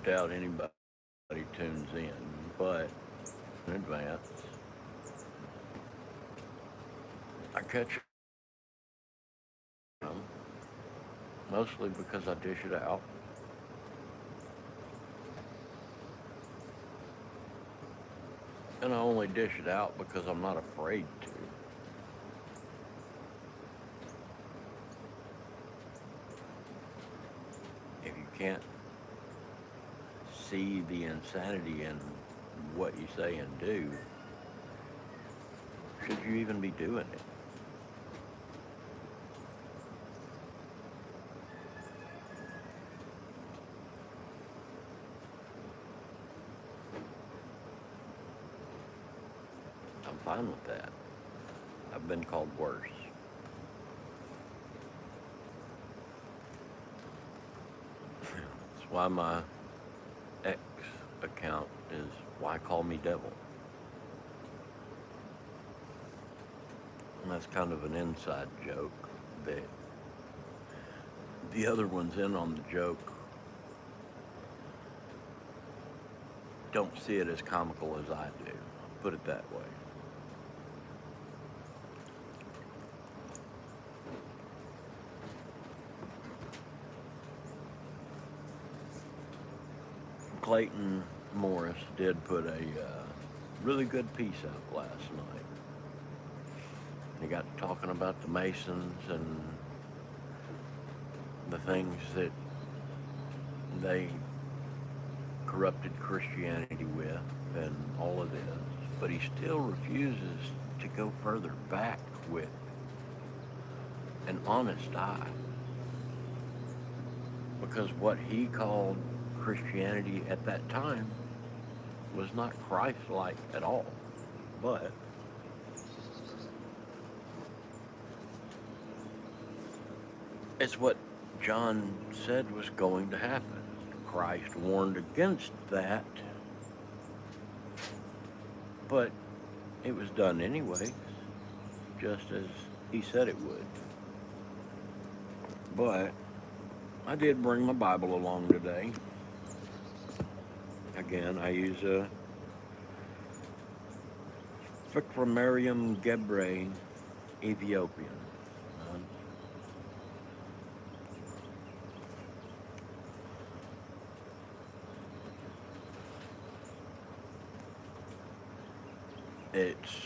doubt anybody tunes in, but in advance, I catch them mostly because I dish it out, and I only dish it out because I'm not afraid to. If you can't see the insanity in what you say and do, should you even be doing it? I'm fine with that. I've been called worse. That's why my X account is Why Call Me Devil. And that's kind of an inside joke that the other ones in on the joke don't see it as comical as I do. I'll put it that way. Clayton Morris did put a really good piece up last night. He got talking about the Masons and the things that they corrupted Christianity with and all of this. But he still refuses to go further back with an honest eye. Because what he called Christianity at that time was not Christ-like at all. But it's what John said was going to happen. Christ warned against that, but it was done anyway, just as he said it would. But I did bring my Bible along today. Again, I use a Fikramarium Gebre Ethiopian. Um, it's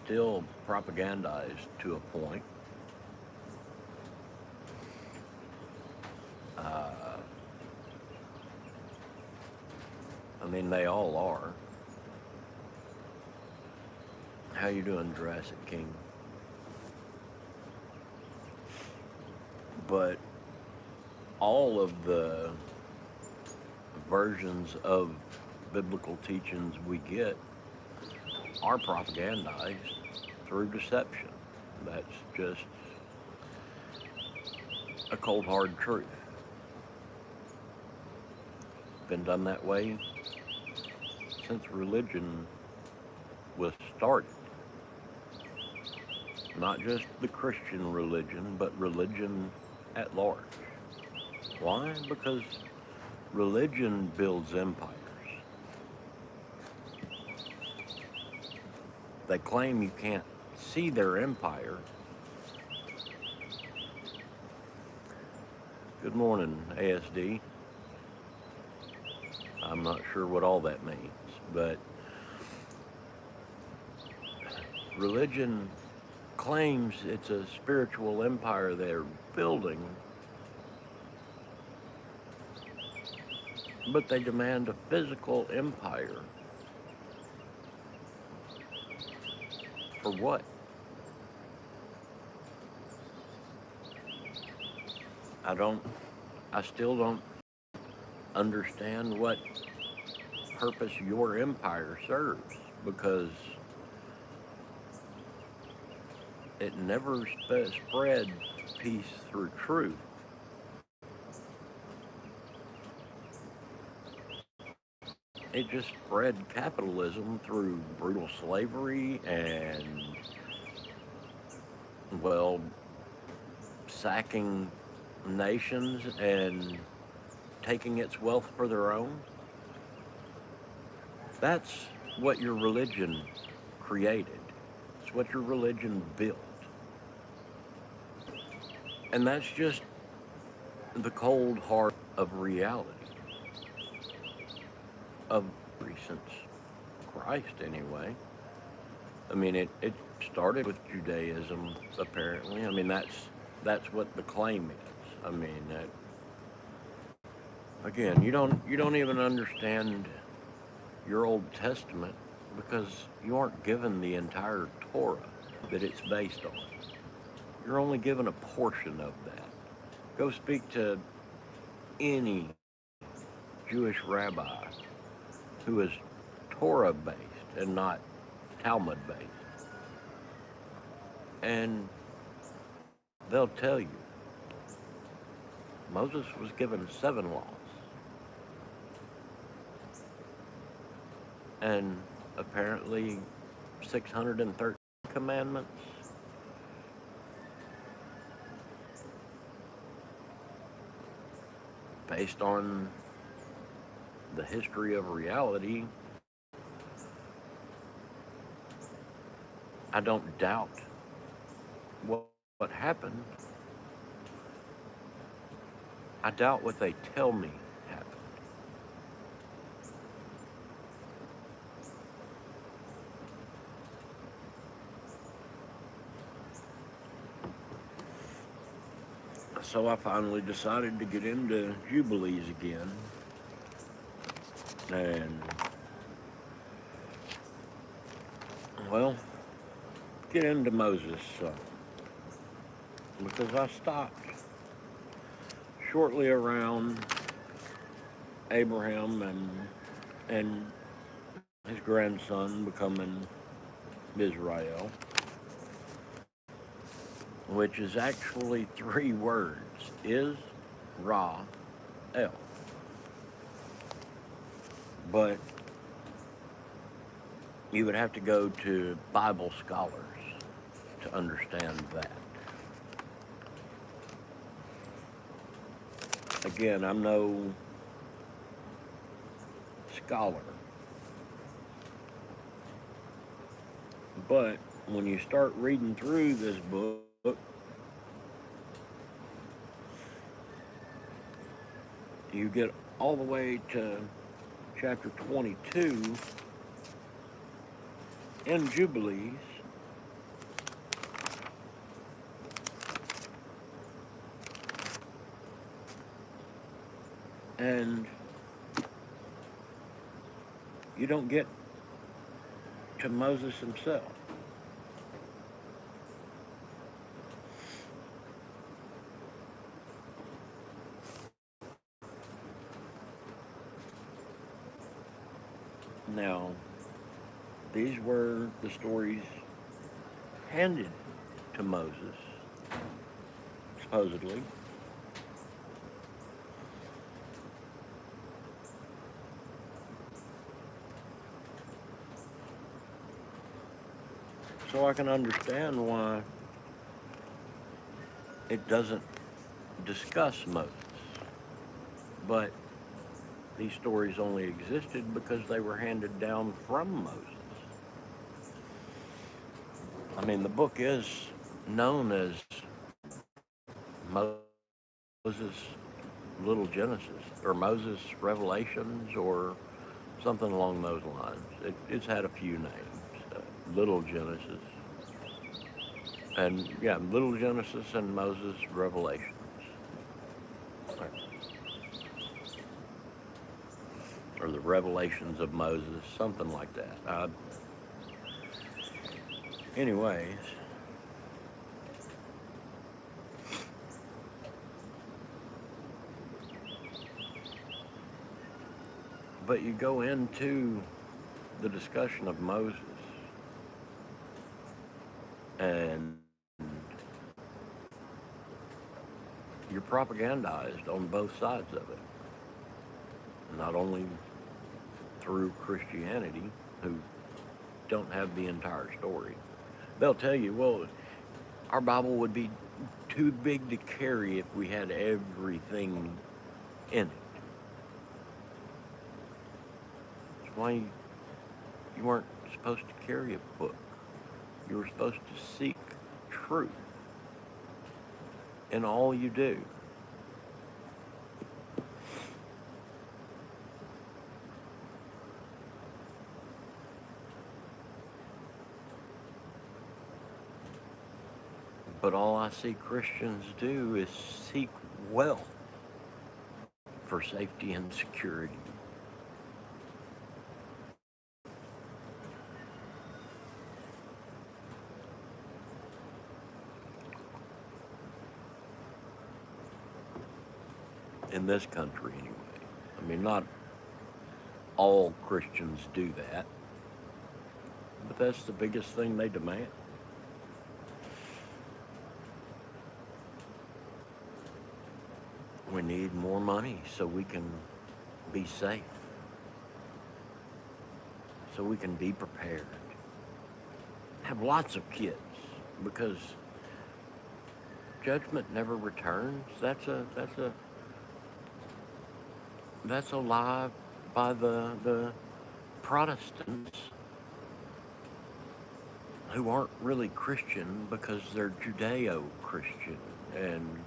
still propagandized to a point. Uh, I mean, they all are. How you doing, Jurassic King? But all of the versions of biblical teachings we get are propagandized through deception. That's just a cold hard truth. Been done that way since religion was started. Not just the Christian religion, but religion at large. Why? Because religion builds empires. They claim you can't see their empire. Good morning, ASD. I'm not sure what all that means, but religion claims it's a spiritual empire they're building, but they demand a physical empire. For what? I still don't understand what purpose your empire serves, because it never spread peace through truth. It just spread capitalism through brutal slavery and, well, sacking nations and taking its wealth for their own. That's what your religion created. It's what your religion built. And that's just the cold heart of reality, of since Christ anyway. I mean, it started with Judaism, apparently. I mean, that's what the claim is. I mean, that, again, you don't even understand your Old Testament because you aren't given the entire Torah that it's based on. You're only given a portion of that. Go speak to any Jewish rabbi who is Torah based and not Talmud based, and they'll tell you Moses was given 7 laws, and apparently 613 commandments. Based on the history of reality, I don't doubt what happened. I doubt what they tell me happened. So I finally decided to get into Jubilees again. And, well, get into Moses because I stopped shortly around Abraham and his grandson becoming Israel, which is actually 3 words: is, Ra, El. But you would have to go to Bible scholars to understand that. Again, I'm no scholar, but when you start reading through this book, you get all the way to chapter 22 in Jubilees, and you don't get to Moses himself. Now, these were the stories handed to Moses, supposedly. So I can understand why it doesn't discuss Moses. But these stories only existed because they were handed down from Moses. I mean, the book is known as Moses' Little Genesis, or Moses Revelations, or something along those lines. It's had a few names. Little Genesis, and yeah, Little Genesis and Moses Revelations. Or the Revelations of Moses, something like that. Anyways, but you go into the discussion of Moses, and you're propagandized on both sides of it. Not only through Christianity, who don't have the entire story. They'll tell you, well, our Bible would be too big to carry if we had everything in it. Why you weren't supposed to carry a book. You were supposed to seek truth in all you do. But all I see Christians do is seek wealth for safety and security. In this country, anyway. I mean, not all Christians do that, but that's the biggest thing they demand. We need more money so we can be safe, so we can be prepared. Have lots of kids, because judgment never returns. That's a lie by the Protestants, who aren't really Christian because they're Judeo-Christian. And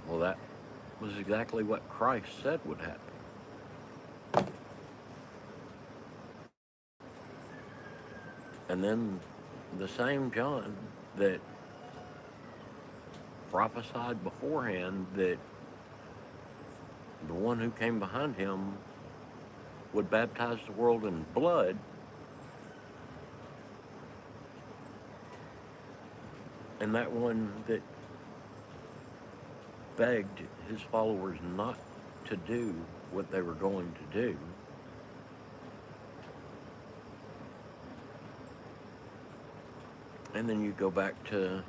well, that was exactly what Christ said would happen. And then the same John that prophesied beforehand that the one who came behind him would baptize the world in blood, and that one that begged his followers not to do what they were going to do, and then you go back to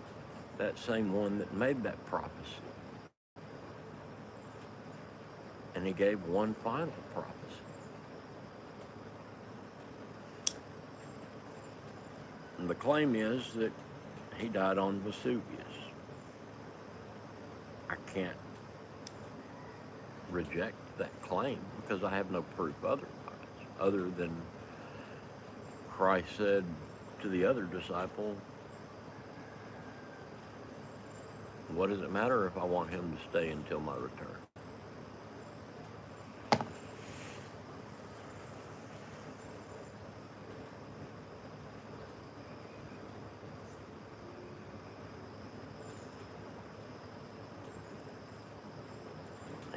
that same one that made that prophecy, and he gave one final prophecy. And the claim is that he died on Vesuvius. I can't reject that claim because I have no proof otherwise, other than Christ said to the other disciple, what does it matter if I want him to stay until my return?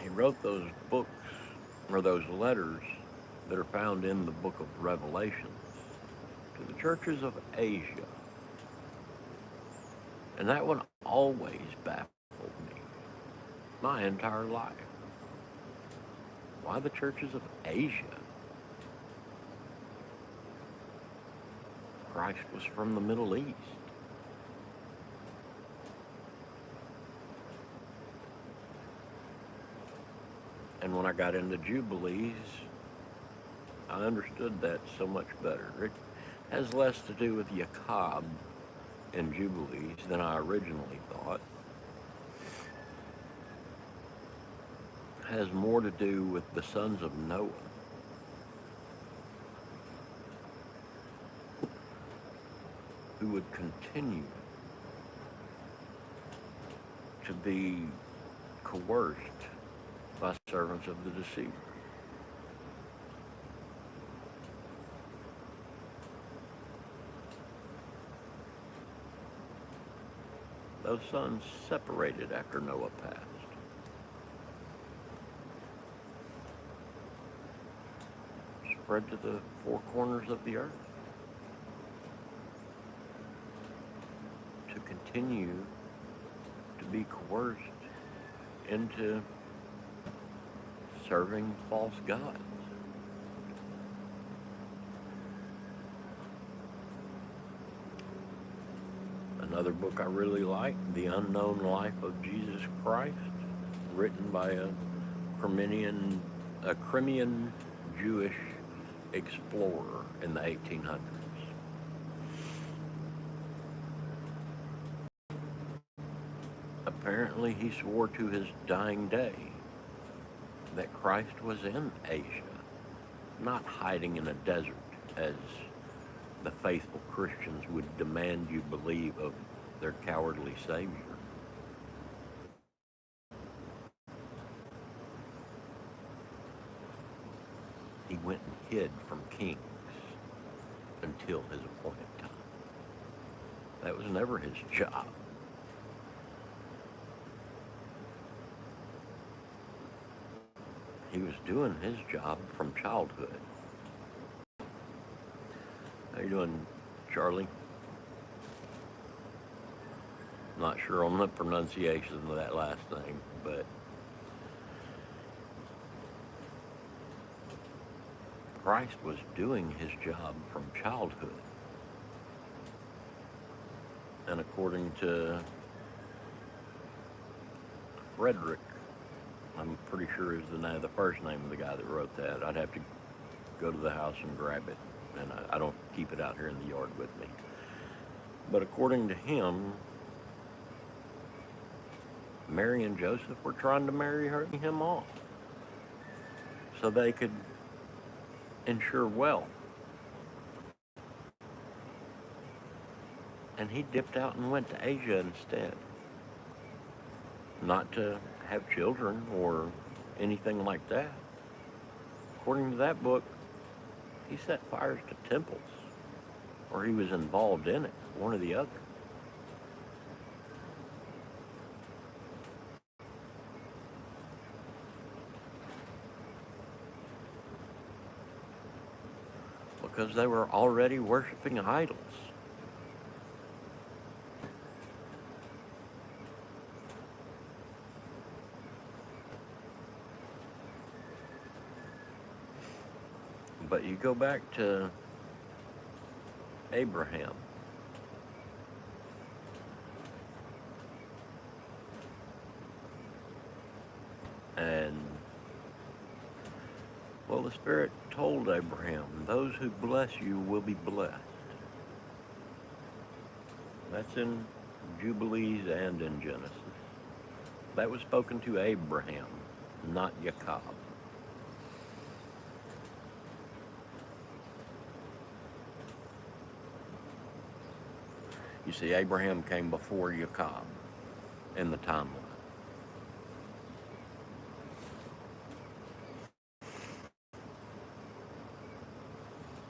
He wrote those books, or those letters that are found in the book of Revelations, to the churches of Asia. And that one always baffled me my entire life. Why the churches of Asia? Christ was from the Middle East. And when I got into Jubilees, I understood that so much better. It has less to do with Yaqab in Jubilees than I originally thought. It has more to do with the sons of Noah. Who would continue to be coerced by servants of the deceiver. Those sons separated after Noah passed. Spread to the four corners of the earth. To continue to be coerced into serving false gods. Another book I really like, The Unknown Life of Jesus Christ, written by a Crimean Jewish explorer in the 1800s. apparently he swore to his dying day that Christ was in Asia, not hiding in a desert as the faithful Christians would demand you believe of their cowardly Savior. He went and hid from kings until his appointed time. That was never his job. He was doing his job from childhood. How you doing, Charlie? Not sure on the pronunciation of that last name, but Christ was doing his job from childhood. And according to Frederick, I'm pretty sure is the first name of the guy that wrote that. I'd have to go to the house and grab it, and I don't keep it out here in the yard with me. But according to him, Mary and Joseph were trying to marry him off so they could ensure wealth. And he dipped out and went to Asia instead. Not to have children or anything like that. According to that book, he set fires to temples, or he was involved in it, one or the other. Because they were already worshiping idols. But you go back to Abraham. And, well, the Spirit told Abraham, those who bless you will be blessed. That's in Jubilees and in Genesis. That was spoken to Abraham, not Jacob. You see, Abraham came before Jacob in the timeline.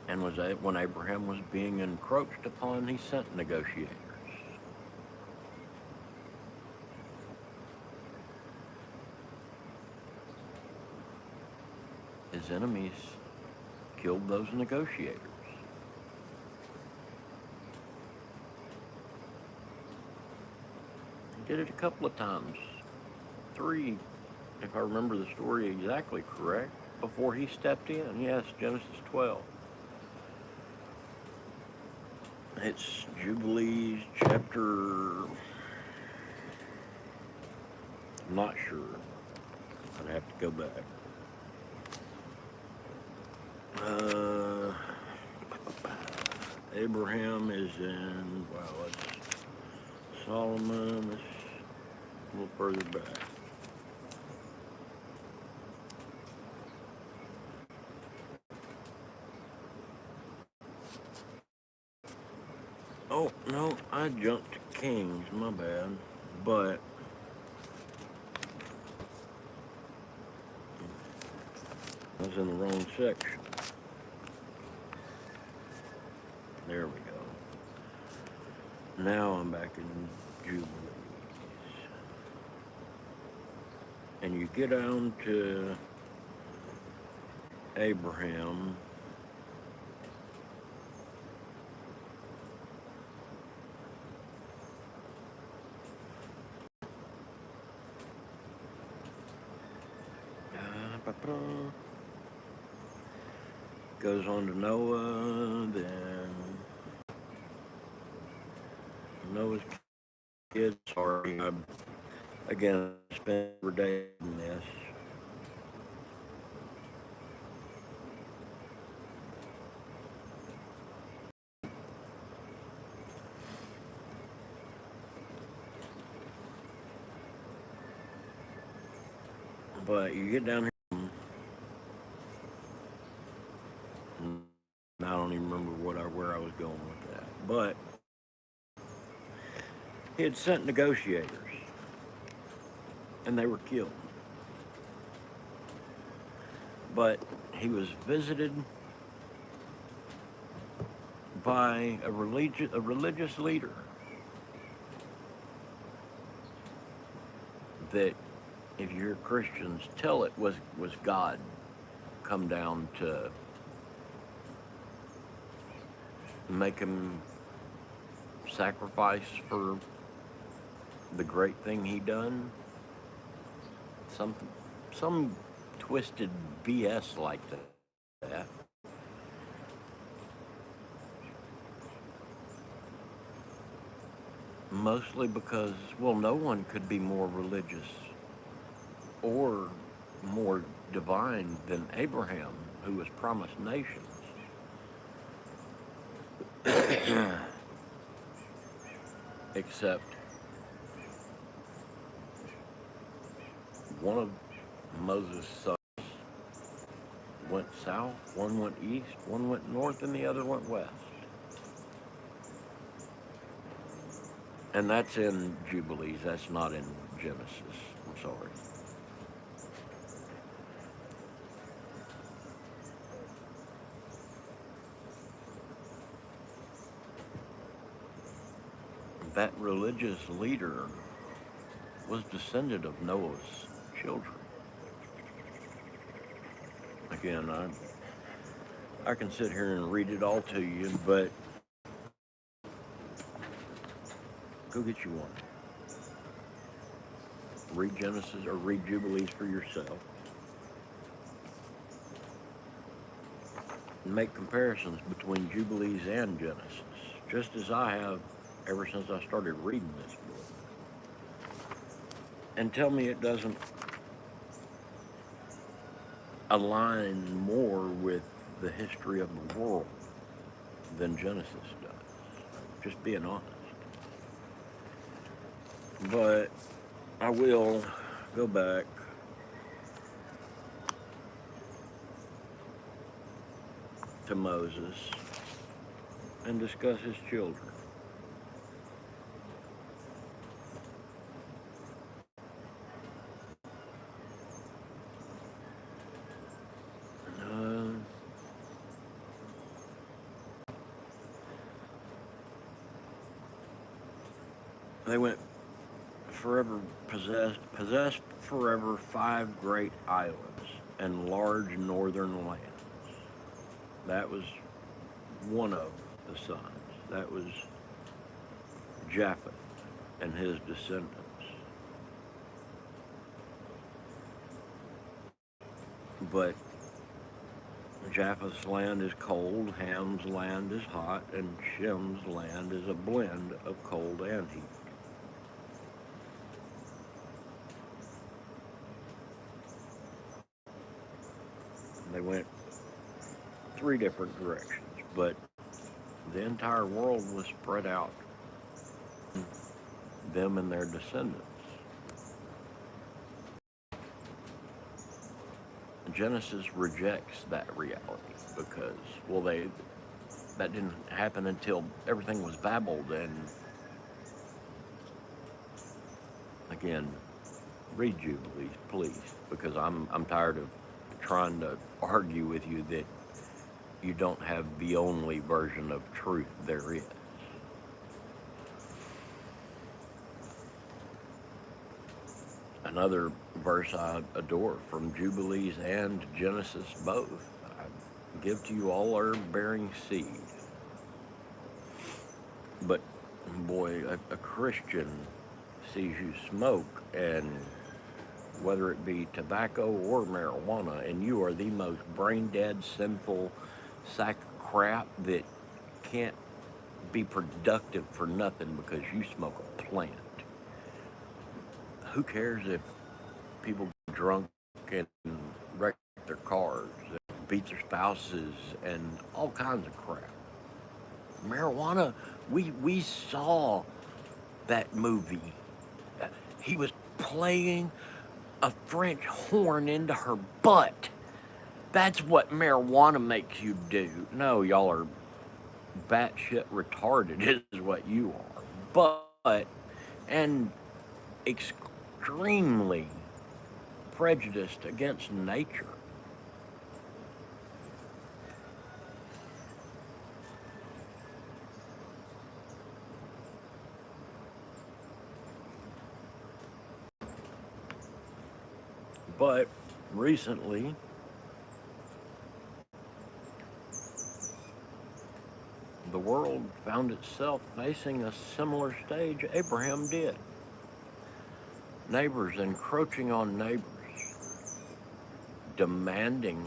And when Abraham was being encroached upon, he sent negotiators. His enemies killed those negotiators. He did it a couple of times. 3, if I remember the story exactly correct, before he stepped in. Yes, Genesis 12. It's Jubilees chapter... I'm not sure. I'd have to go back. Abraham is in, it's Solomon. It's a little further back. Oh, no, I jumped to Kings, my bad. But I was in the wrong section. There we go. Now I'm back in Jubilees. And you get down to Abraham. Goes on to Noah, then Noah's kids. Sorry, I again spent every day in this. But you get down here, and I don't even remember where I was going with that. But he had sent negotiators, and they were killed. But he was visited by a religious leader that, if you hear Christians tell it, was God come down to make him sacrifice for the great thing he done. Some twisted BS like that. Mostly because, well, no one could be more religious or more divine than Abraham, who was promised nations. Except one of Moses' sons went south, one went east, one went north, and the other went west. And that's in Jubilees, that's not in Genesis. I'm sorry. That religious leader was descendant of Noah's children. Again, I can sit here and read it all to you, but go get you one. Read Genesis or read Jubilees for yourself. And make comparisons between Jubilees and Genesis, just as I have ever since I started reading this book. And tell me it doesn't align more with the history of the world than Genesis does. Just being honest. But I will go back to Moses and discuss his children. Uh, they went forever possessed forever 5 great islands and large northern lands. That was one of the sons. That was Japheth and his descendants. But Japheth's land is cold, Ham's land is hot, and Shem's land is a blend of cold and heat. They went 3 different directions, but the entire world was spread out, them and their descendants. Genesis rejects that reality because, well, that didn't happen until everything was babbled. And again, read Jubilees, please, because I'm tired of trying to argue with you that you don't have the only version of truth there is. Another verse I adore from Jubilees and Genesis both. I give to you all herb bearing seed. But boy, a Christian sees you smoke, and whether it be tobacco or marijuana, and you are the most brain dead, sinful sack of crap that can't be productive for nothing because you smoke a plant. Who cares if people get drunk and wreck their cars, and beat their spouses, and all kinds of crap? Marijuana, we saw that movie. He was playing a French horn into her butt. That's what marijuana makes you do. No, y'all are batshit retarded, is what you are. But, and extremely prejudiced against nature. But recently, the world found itself facing a similar stage Abraham did. Neighbors encroaching on neighbors, demanding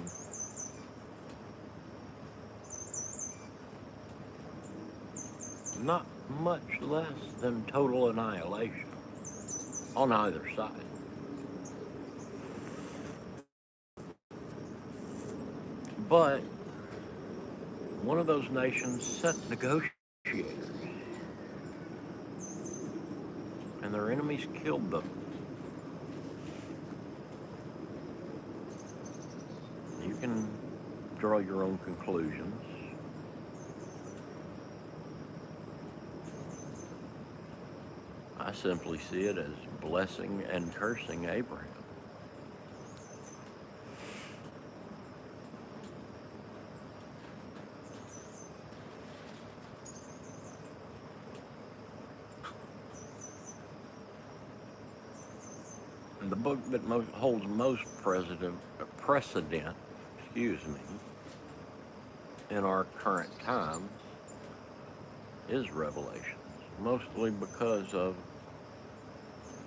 not much less than total annihilation on either side. But one of those nations sent negotiators, and their enemies killed them. You can draw your own conclusions. I simply see it as blessing and cursing Abraham. The book that holds most precedent, excuse me, in our current times is Revelations, mostly because of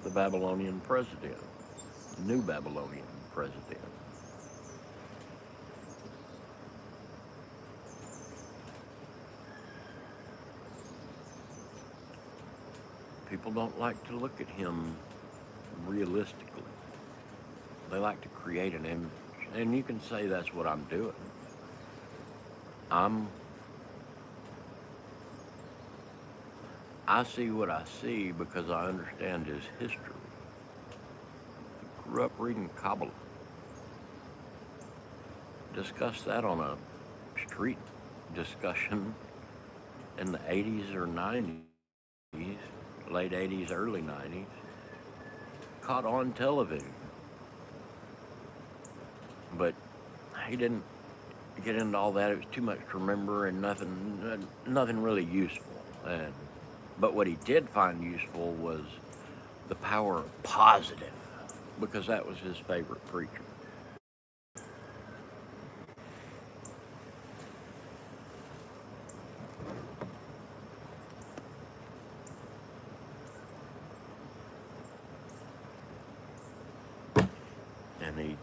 the Babylonian president, new Babylonian president. People don't like to look at him realistically. They like to create an image. And you can say that's what I'm doing. I'm I see what I see because I understand his history. I grew up reading Kabbalah. Discussed that on a street discussion in the 80s or 90s, late 80s, early 90s, caught on television. But he didn't get into all that. It was too much to remember and nothing really useful. But what he did find useful was the power of positive, because that was his favorite preacher. And he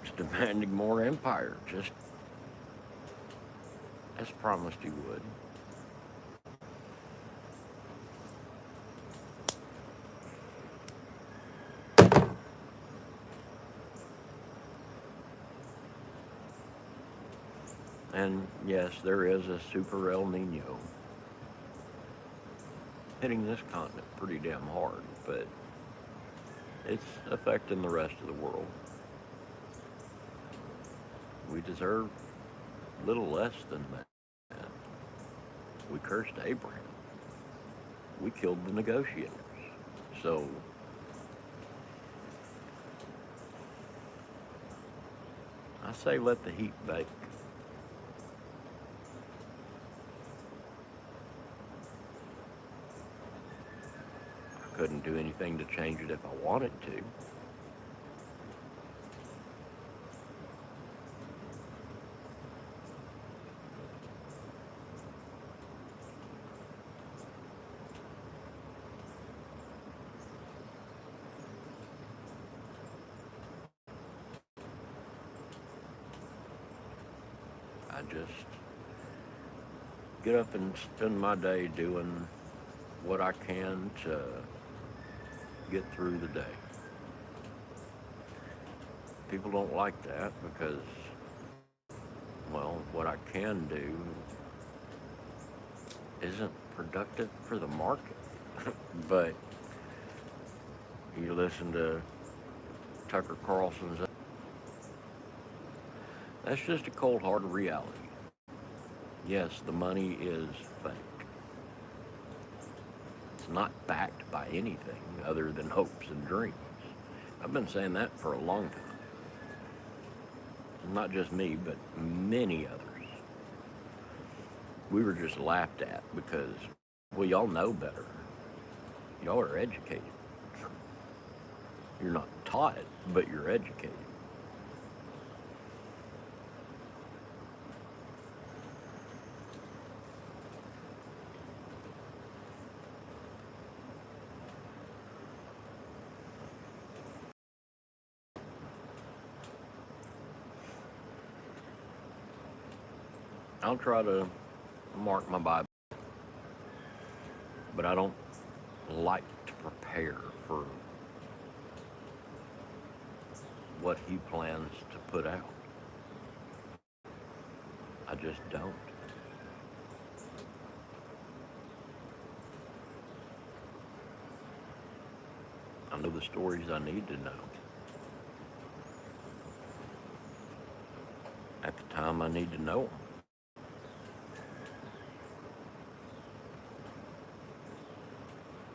was demanding more empire, just as promised he would. And yes, there is a Super El Niño hitting this continent pretty damn hard, but it's affecting the rest of the world. We deserve little less than that. We cursed Abraham. We killed the negotiators. So I say let the heat bake. I couldn't do anything to change it if I wanted to. I just get up and spend my day doing what I can to get through the day. People don't like that because, well, what I can do isn't productive for the market. But you listen to Tucker Carlson's. That's just a cold hard reality. Yes, the money is fake. It's not backed by anything other than hopes and dreams. I've been saying that for a long time. Not just me, but many others. We were just laughed at because, well, y'all know better. Y'all are educated. You're not taught, but you're educated. I'll try to mark my Bible, but I don't like to prepare for what he plans to put out. I just don't. I know the stories I need to know. At the time I need to know them.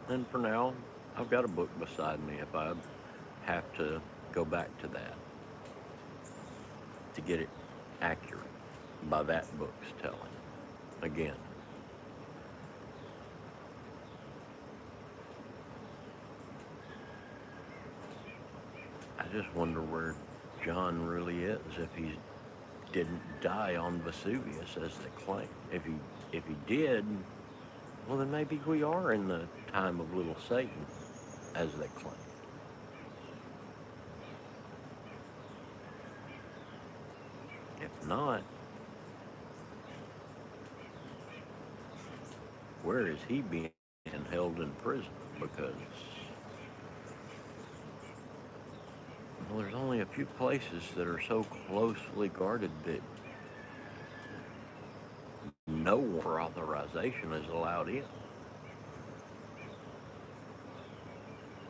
And for now, I've got a book beside me if I have to go back to that to get it accurate by that book's telling. Again, I just wonder where John really is if he didn't die on Vesuvius as they claim. If he did, well then maybe we are in the time of little Satan as they claim. If not, where is he being held in prison? Because, well, there's only a few places that are so closely guarded that no authorization is allowed in.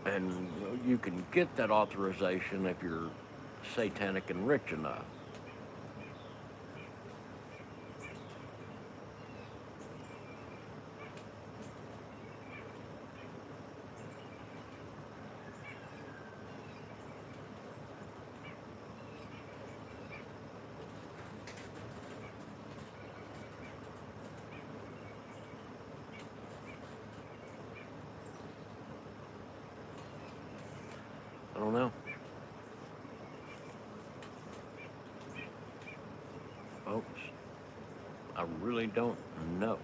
And you can get that authorization if you're satanic and rich enough. I don't know. Folks, I really don't know.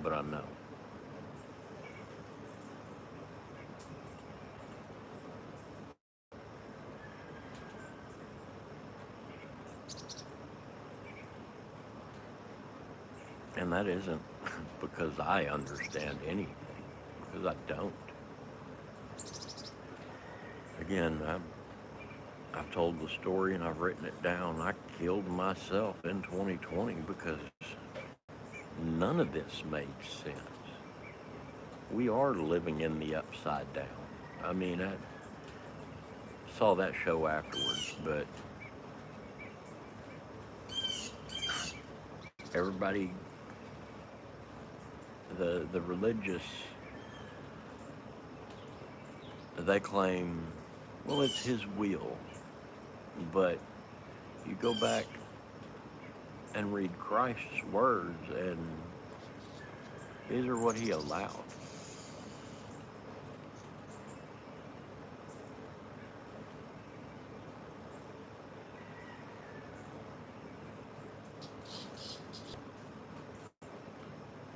But I know. And that isn't because I understand anything, because I don't. Again, I've told the story and I've written it down. I killed myself in 2020 because none of this made sense. We are living in the upside down. I mean, I saw that show afterwards, but everybody, the religious, they claim, well, it's his will. But you go back and read Christ's words, and these are what he allowed.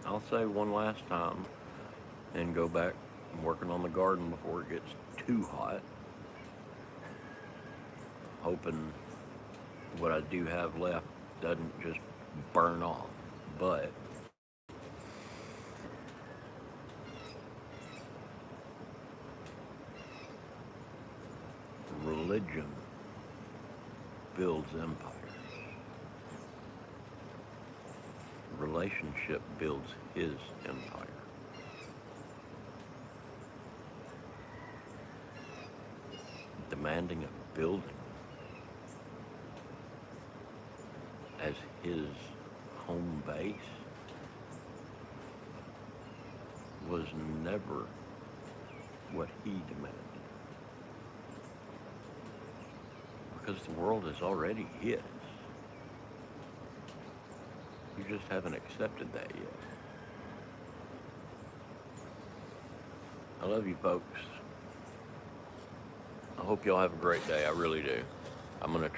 I'll say one last time and go back and working on the garden before it gets too hot, hoping what I do have left doesn't just burn off. But religion builds empires. Relationship builds his empire. demanding a building as his home base was never what he demanded. Because the world is already his. You just haven't accepted that yet. I love you folks. I hope y'all have a great day. I really do. I'm going to